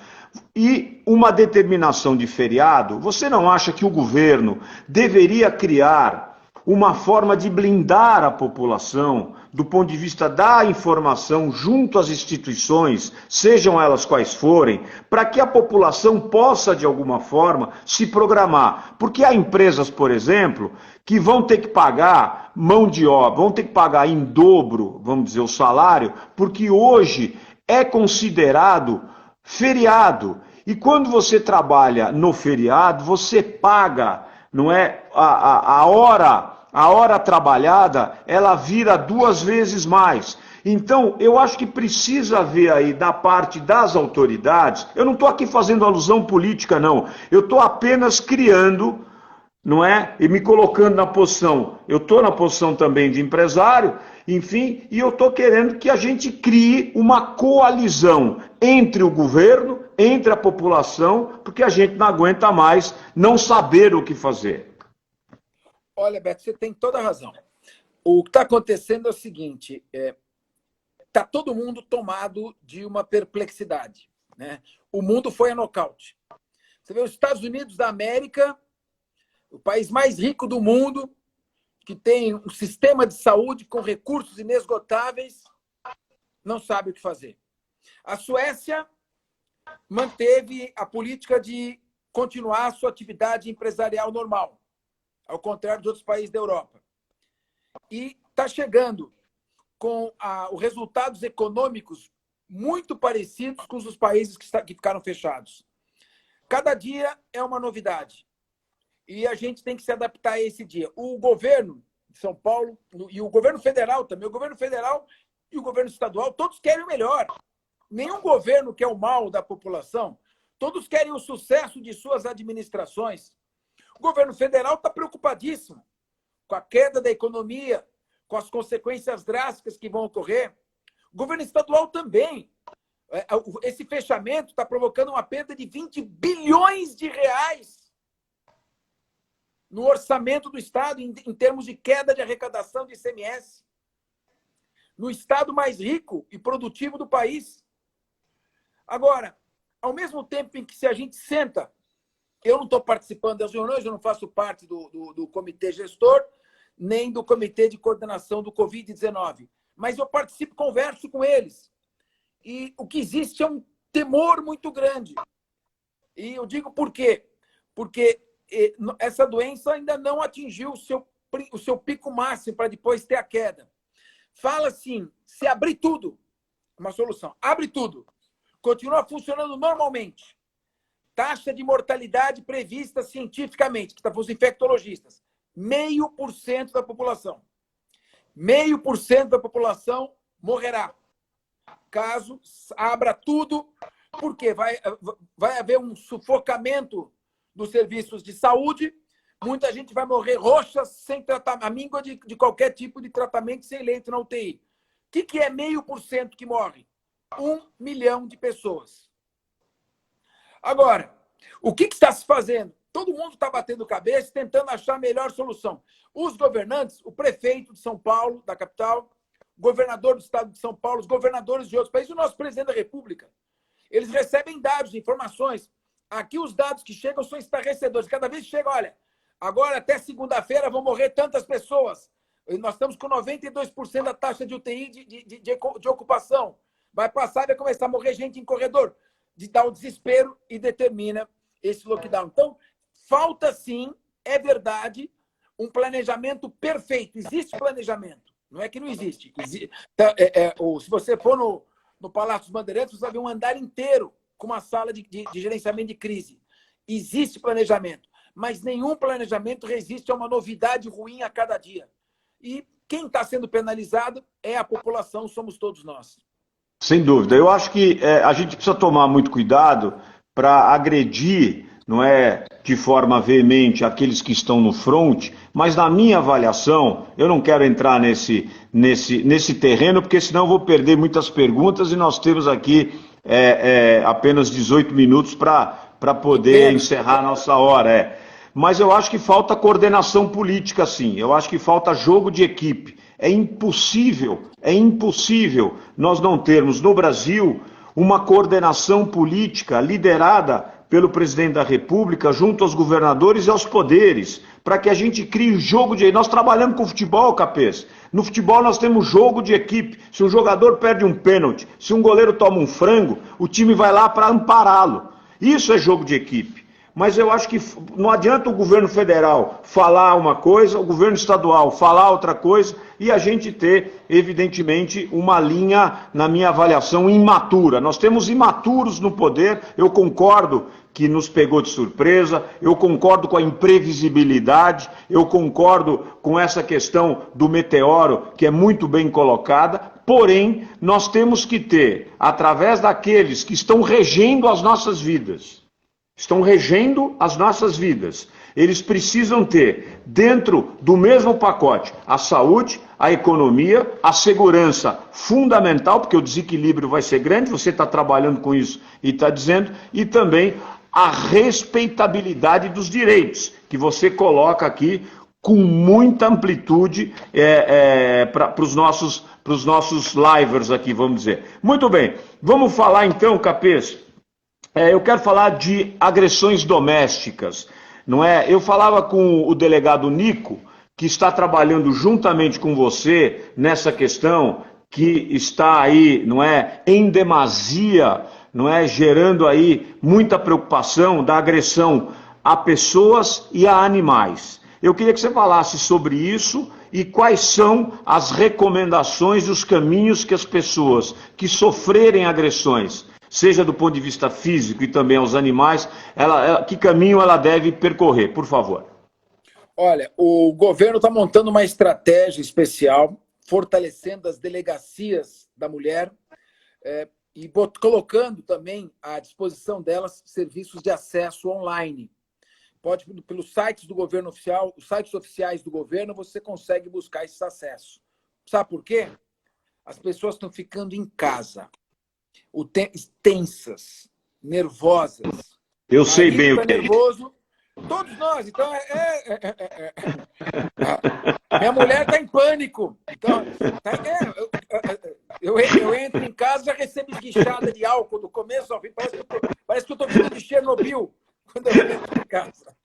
E uma determinação de feriado, você não acha que o governo deveria criar uma forma de blindar a população do ponto de vista da informação junto às instituições, sejam elas quais forem, para que a população possa, de alguma forma, se programar? Porque há empresas, por exemplo, que vão ter que pagar mão de obra, vão ter que pagar em dobro, vamos dizer, o salário, porque hoje é considerado feriado. E quando você trabalha no feriado, você paga, não é, a hora trabalhada, ela vira 2 vezes mais. Então, eu acho que precisa haver aí, da parte das autoridades, eu não estou aqui fazendo alusão política, não. Eu estou apenas criando, não é? E me colocando na posição, eu estou na posição também de empresário, enfim, e eu estou querendo que a gente crie uma coalizão entre o governo, entre a população, porque a gente não aguenta mais não saber o que fazer. Olha, Beto, você tem toda a razão. O que está acontecendo é o seguinte, está todo mundo tomado de uma perplexidade, né? O mundo foi a nocaute. Você vê, os Estados Unidos da América o país mais rico do mundo, que tem um sistema de saúde com recursos inesgotáveis, não sabe o que fazer. A Suécia manteve a política de continuar a sua atividade empresarial normal, ao contrário de outros países da Europa. E está chegando com os resultados econômicos muito parecidos com os dos países que ficaram fechados. Cada dia é uma novidade. E a gente tem que se adaptar a esse dia. O governo de São Paulo e o governo federal também, o governo federal e o governo estadual, todos querem o melhor. Nenhum governo quer o mal da população. Todos querem o sucesso de suas administrações. O governo federal está preocupadíssimo com a queda da economia, com as consequências drásticas que vão ocorrer. O governo estadual também. Esse fechamento está provocando uma perda de 20 bilhões de reais no orçamento do Estado, em termos de queda de arrecadação de ICMS. No Estado mais rico e produtivo do país. Agora, ao mesmo tempo em que se a gente senta, eu não estou participando das reuniões, eu não faço parte do comitê gestor, nem do comitê de coordenação do Covid-19, mas eu participo, converso com eles. E o que existe é um temor muito grande. E eu digo por quê? Porque essa doença ainda não atingiu o seu pico máximo para depois ter a queda. Fala assim, se abrir tudo, uma solução, abre tudo, continua funcionando normalmente. Taxa de mortalidade prevista cientificamente, que está para os infectologistas, 0,5% da população. 0,5% da população morrerá. Caso abra tudo, porque vai haver um sufocamento dos serviços de saúde, muita gente vai morrer roxa, sem tratamento, a míngua de qualquer tipo de tratamento, sem leito na UTI. O que é 0,5% que morre? 1 milhão de pessoas. Agora, o que está se fazendo? Todo mundo está batendo cabeça, tentando achar a melhor solução. Os governantes, o prefeito de São Paulo, da capital, o governador do estado de São Paulo, os governadores de outros países, o nosso presidente da República, eles recebem dados, informações. Aqui os dados que chegam são estarrecedores. Cada vez que chega, olha, agora até segunda-feira vão morrer tantas pessoas. Nós estamos com 92% da taxa de UTI de ocupação. Vai passar e vai começar a morrer gente em corredor. De dar o desespero e determina esse lockdown. Então, falta sim, é verdade, um planejamento perfeito. Existe planejamento. Não é que não existe. Se você for no Palácio dos Bandeirantes, você vai ver um andar inteiro com uma sala de gerenciamento de crise. Existe planejamento, mas nenhum planejamento resiste a uma novidade ruim a cada dia. E quem está sendo penalizado é a população, somos todos nós. Sem dúvida. Eu acho que a gente precisa tomar muito cuidado para agredir, não é de forma veemente, aqueles que estão no front, mas na minha avaliação, eu não quero entrar nesse terreno, porque senão eu vou perder muitas perguntas e nós temos aqui apenas 18 minutos para poder encerrar a nossa hora. Mas eu acho que falta coordenação política, sim. Eu acho que falta jogo de equipe. É impossível nós não termos no Brasil uma coordenação política liderada pelo presidente da República junto aos governadores e aos poderes, para que a gente crie jogo de... Nós trabalhamos com futebol, Capês. No futebol nós temos jogo de equipe. Se um jogador perde um pênalti, se um goleiro toma um frango, o time vai lá para ampará-lo. Isso é jogo de equipe. Mas eu acho que não adianta o governo federal falar uma coisa, o governo estadual falar outra coisa, e a gente ter, evidentemente, uma linha, na minha avaliação, imatura. Nós temos imaturos no poder, eu concordo que nos pegou de surpresa, eu concordo com a imprevisibilidade, eu concordo com essa questão do meteoro, que é muito bem colocada, porém, nós temos que ter, através daqueles que estão regendo as nossas vidas, eles precisam ter, dentro do mesmo pacote, a saúde, a economia, a segurança fundamental, porque o desequilíbrio vai ser grande, você está trabalhando com isso e está dizendo, e também a respeitabilidade dos direitos, que você coloca aqui com muita amplitude para os nossos livers aqui, vamos dizer. Muito bem, vamos falar então, Capês. Eu quero falar de agressões domésticas. não é? Eu falava com o delegado Nico, que está trabalhando juntamente com você nessa questão, que está aí, não é, em demasia, não é, gerando aí muita preocupação da agressão a pessoas e a animais. Eu queria que você falasse sobre isso e quais são as recomendações e os caminhos que as pessoas que sofrerem agressões, seja do ponto de vista físico e também aos animais, que caminho ela deve percorrer, por favor. Olha, o governo está montando uma estratégia especial, fortalecendo as delegacias da mulher e colocando também à disposição delas serviços de acesso online. Pode, pelos sites do governo oficial, os sites oficiais do governo, você consegue buscar esses acessos. Sabe por quê? As pessoas estão ficando em casa, tensas, nervosas. Eu sei bem o que é nervoso. Todos nós. Então, minha mulher está em pânico. Então, eu entro em casa e já recebo esguichada de álcool do começo ao fim. Parece que eu estou vindo de Chernobyl quando eu entro em casa.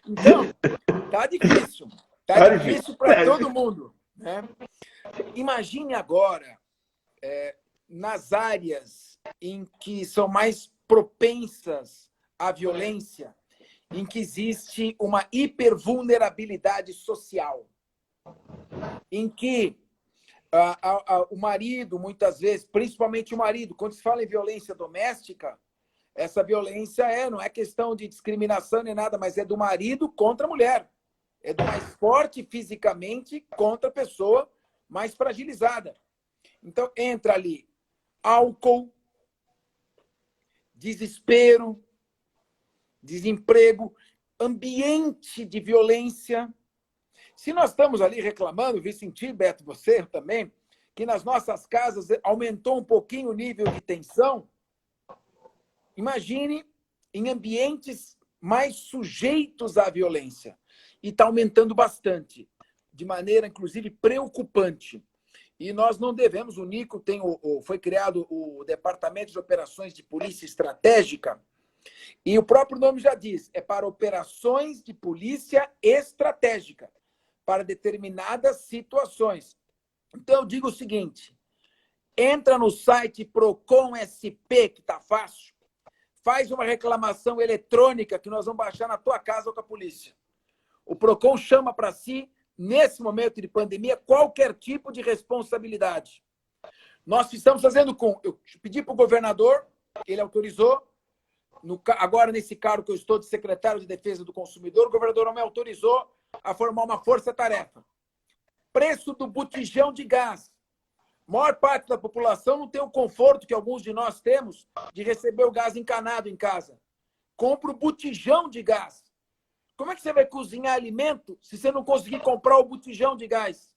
Então, tá difícil. Tá difícil para todo mundo. Né? Imagine agora, nas áreas em que são mais propensas à violência, em que existe uma hipervulnerabilidade social, em que o marido, muitas vezes, principalmente o marido, quando se fala em violência doméstica, essa violência não é questão de discriminação nem nada, mas é do marido contra a mulher. É do mais forte fisicamente contra a pessoa mais fragilizada. Então, entra ali álcool, desespero, desemprego, ambiente de violência. Se nós estamos ali reclamando, vi sentir, Beto, você também, que nas nossas casas aumentou um pouquinho o nível de tensão, imagine em ambientes mais sujeitos à violência. E está aumentando bastante, de maneira, inclusive, preocupante. E nós não devemos, o Nico foi criado o Departamento de Operações de Polícia Estratégica, e o próprio nome já diz, é para operações de polícia estratégica, para determinadas situações. Então, eu digo o seguinte, entra no site Procon SP, que está fácil, faz uma reclamação eletrônica que nós vamos baixar na tua casa ou com a polícia. O Procon chama para si, nesse momento de pandemia, qualquer tipo de responsabilidade. Nós estamos fazendo eu pedi para o governador, ele autorizou, agora nesse cargo que eu estou de secretário de Defesa do Consumidor, o governador não me autorizou a formar uma força-tarefa. Preço do botijão de gás. A maior parte da população não tem o conforto que alguns de nós temos de receber o gás encanado em casa. Compra o botijão de gás. Como é que você vai cozinhar alimento se você não conseguir comprar o botijão de gás?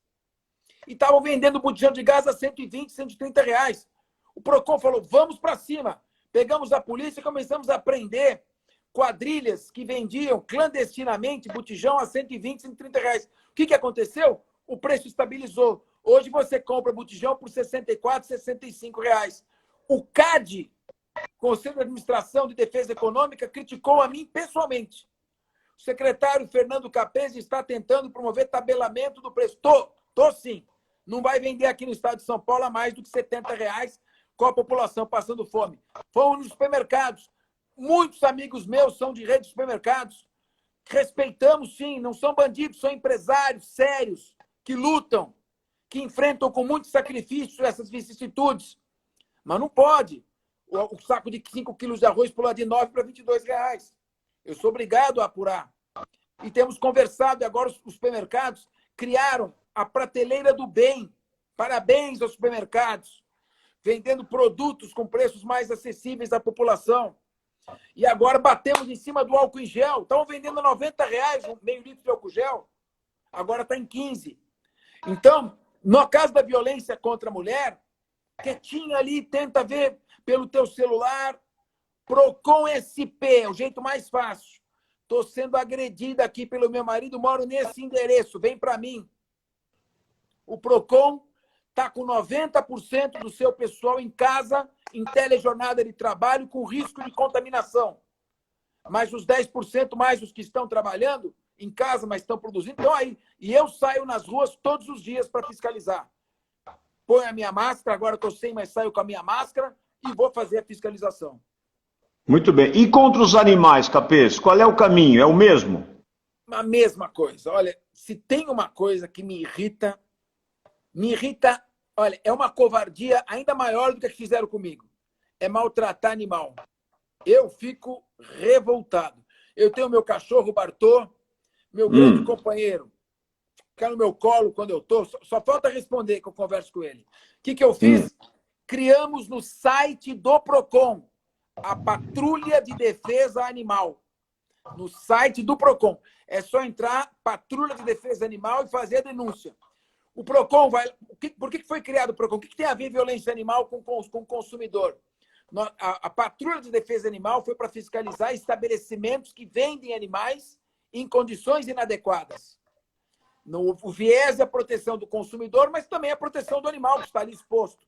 E estavam vendendo o botijão de gás a 120, 130 reais. O Procon falou, vamos para cima. Pegamos a polícia e começamos a prender quadrilhas que vendiam clandestinamente botijão a 120, 130 reais. O que aconteceu? O preço estabilizou. Hoje você compra botijão por 64, 65 reais. O CAD, Conselho de Administração de Defesa Econômica, criticou a mim pessoalmente. O secretário Fernando Capese está tentando promover tabelamento do preço. Tô sim. Não vai vender aqui no estado de São Paulo a mais do que 70 reais, com a população passando fome. Fomos nos supermercados. Muitos amigos meus são de rede de supermercados. Respeitamos, sim. Não são bandidos, são empresários sérios que lutam, que enfrentam com muito sacrifício essas vicissitudes. Mas não pode. O saco de 5 quilos de arroz pular de 9 para 22 reais. Eu sou obrigado a apurar. E temos conversado, e agora os supermercados criaram a prateleira do bem. Parabéns aos supermercados, vendendo produtos com preços mais acessíveis à população. E agora batemos em cima do álcool em gel. Estão vendendo a 90 reais um meio litro de álcool gel. Agora está em 15. Então, no caso da violência contra a mulher, quietinho ali, tenta ver pelo teu celular, Procon SP, é o jeito mais fácil. Estou sendo agredida aqui pelo meu marido, moro nesse endereço, vem para mim. O Procon está com 90% do seu pessoal em casa, em telejornada de trabalho, com risco de contaminação. mas os 10% mais os que estão trabalhando em casa, mas estão produzindo, estão aí. E eu saio nas ruas todos os dias para fiscalizar. Ponho a minha máscara, agora estou sem, mas saio com a minha máscara e vou fazer a fiscalização. Muito bem. E contra os animais, Capês, qual é o caminho? É o mesmo? A mesma coisa. Olha, se tem uma coisa que me irrita, olha, é uma covardia ainda maior do que fizeram comigo. É maltratar animal. Eu fico revoltado. Eu tenho meu cachorro, Bartô, meu grande companheiro, fica no meu colo quando eu estou. Só falta responder que eu converso com ele. O que eu fiz? Criamos no site do Procon a Patrulha de Defesa Animal. No site do Procon. É só entrar, Patrulha de Defesa Animal, e fazer a denúncia. O Procon vai... Por que foi criado o Procon? O que tem a ver violência animal com o consumidor? A Patrulha de Defesa Animal foi para fiscalizar estabelecimentos que vendem animais em condições inadequadas. O viés é a proteção do consumidor, mas também a proteção do animal que está ali exposto.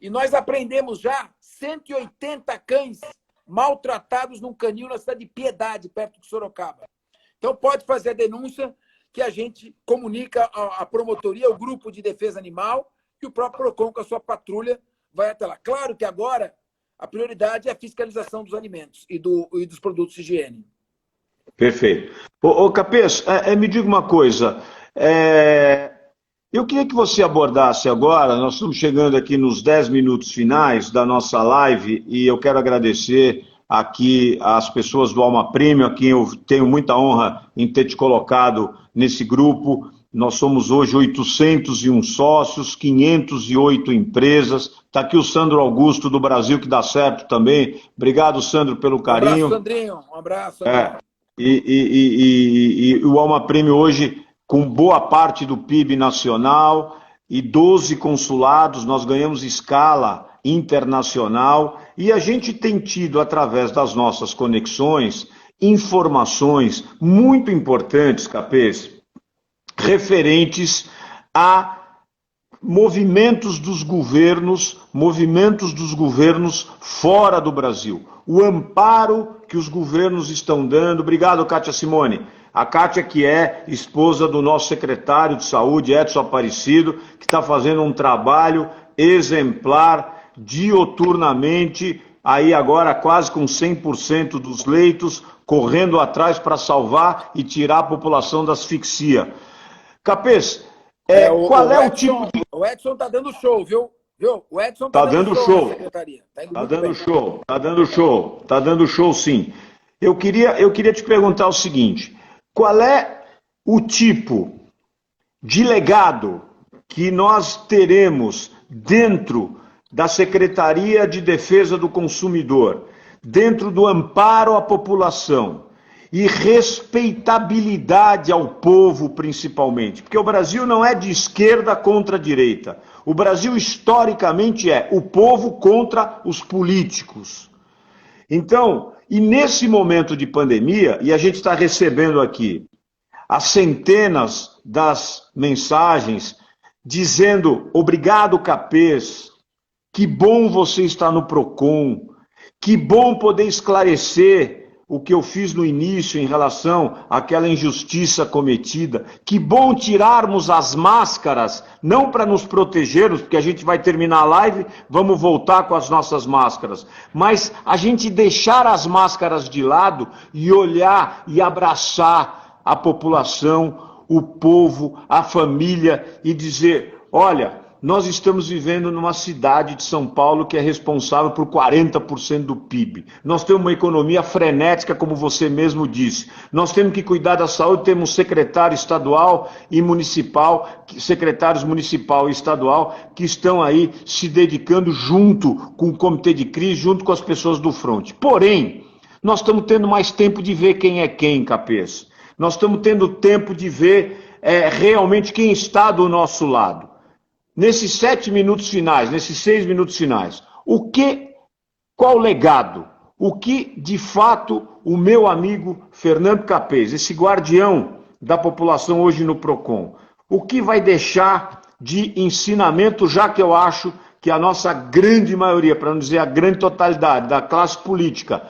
E nós aprendemos já 180 cães maltratados num canil na cidade de Piedade, perto de Sorocaba. Então pode fazer a denúncia que a gente comunica à promotoria, ao grupo de defesa animal, e o próprio Procon com a sua patrulha vai até lá. Claro que agora a prioridade é a fiscalização dos alimentos e dos produtos de higiene. Perfeito. Capês, me diga uma coisa. Eu queria que você abordasse agora, nós estamos chegando aqui nos 10 minutos finais da nossa live, e eu quero agradecer aqui às pessoas do Alma Premium, a quem eu tenho muita honra em ter te colocado nesse grupo. Nós somos hoje 801 sócios, 508 empresas. Está aqui o Sandro Augusto do Brasil, que dá certo também. Obrigado, Sandro, pelo carinho. Um abraço, Sandrinho. Um abraço, Sandrinho. E o Alma Premium hoje, com boa parte do PIB nacional e 12 consulados, nós ganhamos escala internacional e a gente tem tido, através das nossas conexões, informações muito importantes, Capês, referentes a movimentos dos governos fora do Brasil. O amparo que os governos estão dando. Obrigado, Kátia Simone. A Kátia, que é esposa do nosso secretário de saúde, Edson Aparecido, que está fazendo um trabalho exemplar, dioturnamente, aí agora quase com 100% dos leitos, correndo atrás para salvar e tirar a população da asfixia. Capês, qual é o tipo de... O Edson está dando show, viu? O Edson está dando show. Está dando show, sim. Eu queria te perguntar o seguinte: qual é o tipo de legado que nós teremos dentro da Secretaria de Defesa do Consumidor, dentro do amparo à população e respeitabilidade ao povo, principalmente? Porque o Brasil não é de esquerda contra direita. O Brasil, historicamente, é o povo contra os políticos. Então, e nesse momento de pandemia, e a gente está recebendo aqui as centenas das mensagens dizendo: obrigado, Capês, que bom você estar no Procon, que bom poder esclarecer o que eu fiz no início em relação àquela injustiça cometida. Que bom tirarmos as máscaras, não para nos protegermos, porque a gente vai terminar a live, vamos voltar com as nossas máscaras, mas a gente deixar as máscaras de lado e olhar e abraçar a população, o povo, a família e dizer: olha, nós estamos vivendo numa cidade de São Paulo que é responsável por 40% do PIB. Nós temos uma economia frenética, como você mesmo disse. Nós temos que cuidar da saúde, temos secretário estadual e municipal, secretários municipal e estadual, que estão aí se dedicando junto com o comitê de crise, junto com as pessoas do front. Porém, nós estamos tendo mais tempo de ver quem é quem, Capês. Nós estamos tendo tempo de ver realmente quem está do nosso lado. Nesses 7 minutos finais, nesses 6 minutos finais, qual o legado? O que, de fato, o meu amigo Fernando Capês, esse guardião da população hoje no Procon, o que vai deixar de ensinamento, já que eu acho que a nossa grande maioria, para não dizer a grande totalidade da classe política,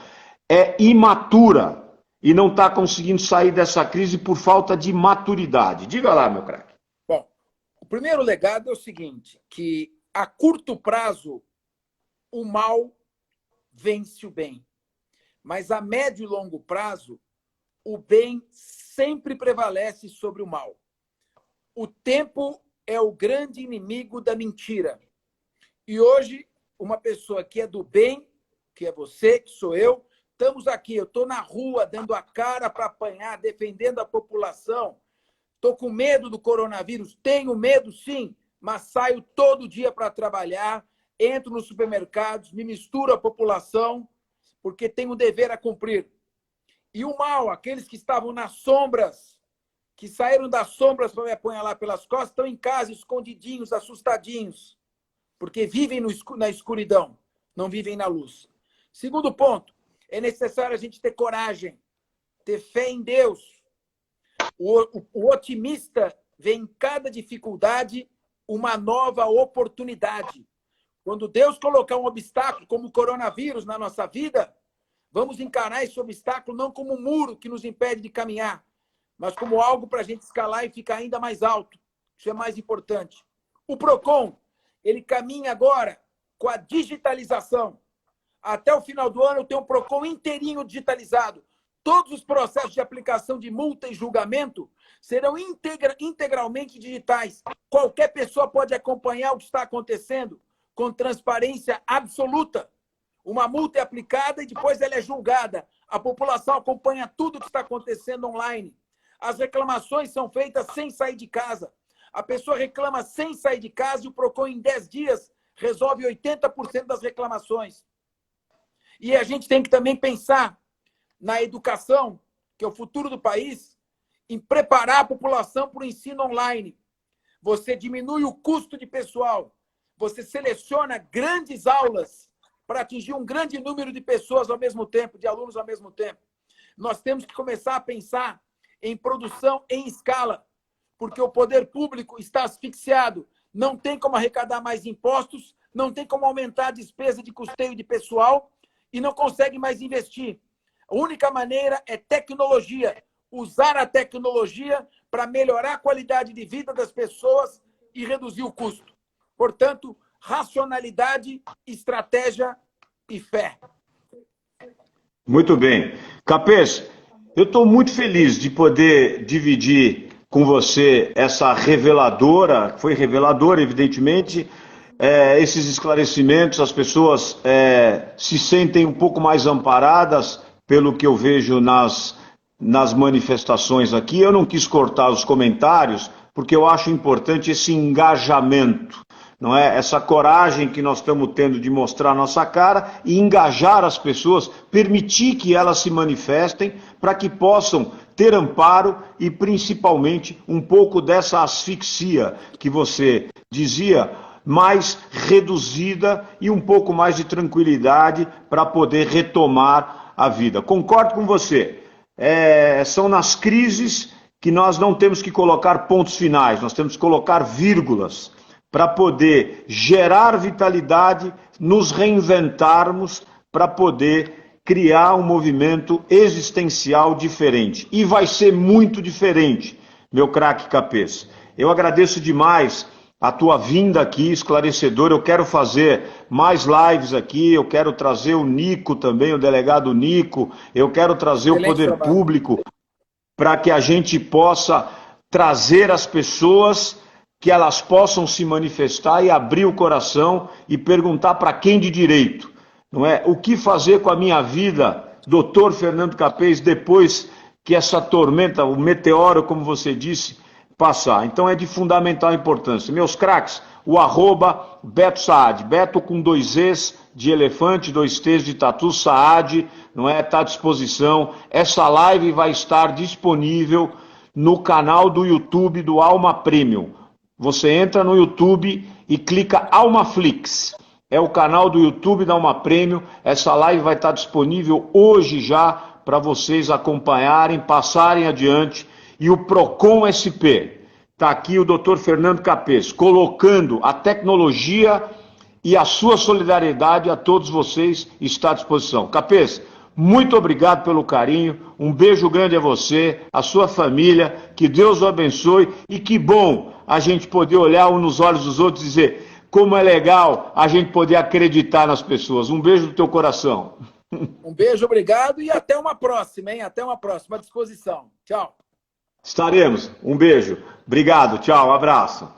é imatura e não está conseguindo sair dessa crise por falta de maturidade. Diga lá, meu craque. Bom, o primeiro legado é o seguinte, que a curto prazo o mal vence o bem. Mas a médio e longo prazo, o bem sempre prevalece sobre o mal. O tempo é o grande inimigo da mentira. E hoje, uma pessoa que é do bem, que é você, que sou eu, estamos aqui, eu estou na rua, dando a cara para apanhar, defendendo a população. Estou com medo do coronavírus, tenho medo sim, mas saio todo dia para trabalhar, entro nos supermercados, me misturo à população, porque tenho um dever a cumprir. E o mal, aqueles que estavam nas sombras, que saíram das sombras para me apunhalar pelas costas, estão em casa, escondidinhos, assustadinhos, porque vivem na escuridão, não vivem na luz. Segundo ponto, é necessário a gente ter coragem, ter fé em Deus. O otimista vê em cada dificuldade uma nova oportunidade. Quando Deus colocar um obstáculo como o coronavírus na nossa vida, vamos encarar esse obstáculo não como um muro que nos impede de caminhar, mas como algo para a gente escalar e ficar ainda mais alto. Isso é mais importante. O PROCON, ele caminha agora com a digitalização. Até o final do ano eu tenho um PROCON inteirinho digitalizado. Todos os processos de aplicação de multa e julgamento serão integralmente digitais. Qualquer pessoa pode acompanhar o que está acontecendo com transparência absoluta. Uma multa é aplicada e depois ela é julgada. A população acompanha tudo o que está acontecendo online. As reclamações são feitas sem sair de casa. A pessoa reclama sem sair de casa e o PROCON em 10 dias resolve 80% das reclamações. E a gente tem que também pensar na educação, que é o futuro do país, em preparar a população para o ensino online. Você diminui o custo de pessoal, você seleciona grandes aulas para atingir um grande número de pessoas ao mesmo tempo, de alunos ao mesmo tempo. Nós temos que começar a pensar em produção em escala, porque o poder público está asfixiado, não tem como arrecadar mais impostos, não tem como aumentar a despesa de custeio de pessoal e não consegue mais investir. A única maneira é tecnologia, usar a tecnologia para melhorar a qualidade de vida das pessoas e reduzir o custo. Portanto, racionalidade, estratégia e fé. Muito bem. Capês, eu estou muito feliz de poder dividir com você essa reveladora, foi reveladora, evidentemente, esses esclarecimentos. As pessoas se sentem um pouco mais amparadas pelo que eu vejo nas manifestações aqui. Eu não quis cortar os comentários, porque eu acho importante esse engajamento, não é? Essa coragem que nós estamos tendo de mostrar a nossa cara e engajar as pessoas, permitir que elas se manifestem para que possam ter amparo e, principalmente, um pouco dessa asfixia que você dizia, mais reduzida e um pouco mais de tranquilidade para poder retomar a vida. Concordo com você. São nas crises que nós não temos que colocar pontos finais, nós temos que colocar vírgulas para poder gerar vitalidade, nos reinventarmos para poder criar um movimento existencial diferente. E vai ser muito diferente, meu craque Capês. Eu agradeço demais a tua vinda aqui, esclarecedora. Eu quero fazer mais lives aqui, eu quero trazer o Nico também, o delegado Nico, eu quero trazer o poder público para que a gente possa trazer as pessoas, que elas possam se manifestar e abrir o coração e perguntar para quem de direito, não é? O que fazer com a minha vida, doutor Fernando Capês, depois que essa tormenta, o meteoro, como você disse, passar. Então é de fundamental importância. Meus craques, o @Beto Saad, Beto com 2 Es de elefante, 2 T's de tatu, Saad, não é? Está à disposição. Essa live vai estar disponível no canal do YouTube do Alma Premium. Você entra no YouTube e clica Almaflix. É o canal do YouTube da Alma Premium. Essa live vai estar disponível hoje já para vocês acompanharem, passarem adiante. E o PROCON SP. Está aqui o Dr. Fernando Capês, colocando a tecnologia e a sua solidariedade a todos vocês, está à disposição. Capês, Muito obrigado pelo carinho, um beijo grande a você, a sua família, que Deus o abençoe e que bom a gente poder olhar um nos olhos dos outros e dizer como é legal a gente poder acreditar nas pessoas. Um beijo do teu coração. Um beijo, obrigado e até uma próxima, hein? Até uma próxima, à disposição. Tchau. Estaremos. Um beijo. Obrigado. Tchau. Um abraço.